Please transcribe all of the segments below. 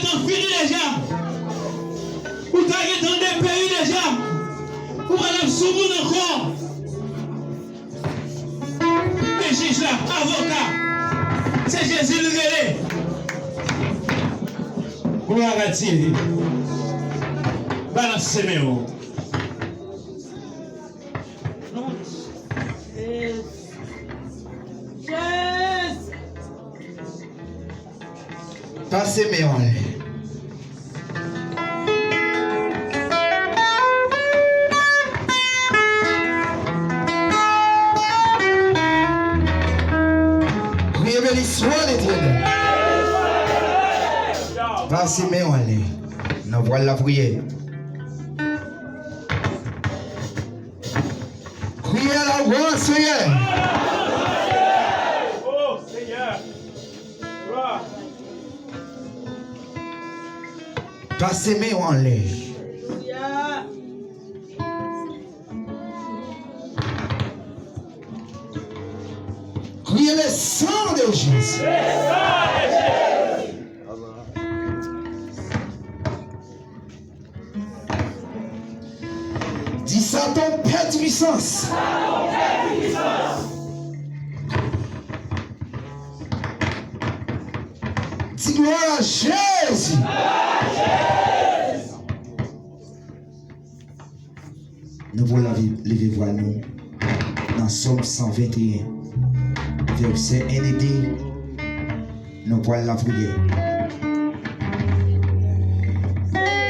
temps fini déjà. Ou t'as dans des pays déjà. Ou madame Soumoun encore. Les juges là, avocats. C'est Jésus le relais. Gloire à Dieu. Balance Séméo. Passez mes oreilles. Priez l'histoire d'éternel. Passez mes oreilles. Nous voilà la prière. Priez la voix, Seigneur. Oh, Seigneur. Gloire. Passez mes en l'air. Criez le sang de Jésus. Dis Satan, perd puissance. Dis gloire à Jésus. Nous voulons lever voix nous dans Somme 121, verset 1 et 2. Nous voulons la prière.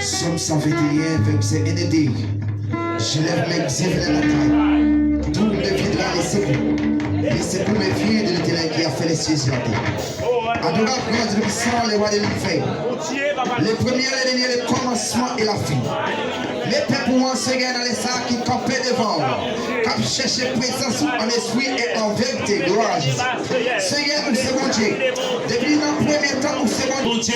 Somme 121, verset 1 et 2. Je lève mes yeux vers la taille. Tout me viendra les secours. Les secours me viennent de l'Éternel qui a fait les cieux sur la terre. Adorez grand Dieu puissant, les rois de l'univers. Les premiers, les derniers, le commencement et la fin. Les peuples pour moi, Seigneur, dans les sacs qui campaient devant. Qui cherchaient présence en esprit et en vérité. Gloire à Jésus. Seigneur, nous c'est bon Dieu. Depuis dans le premier temps, nous c'est bon Dieu.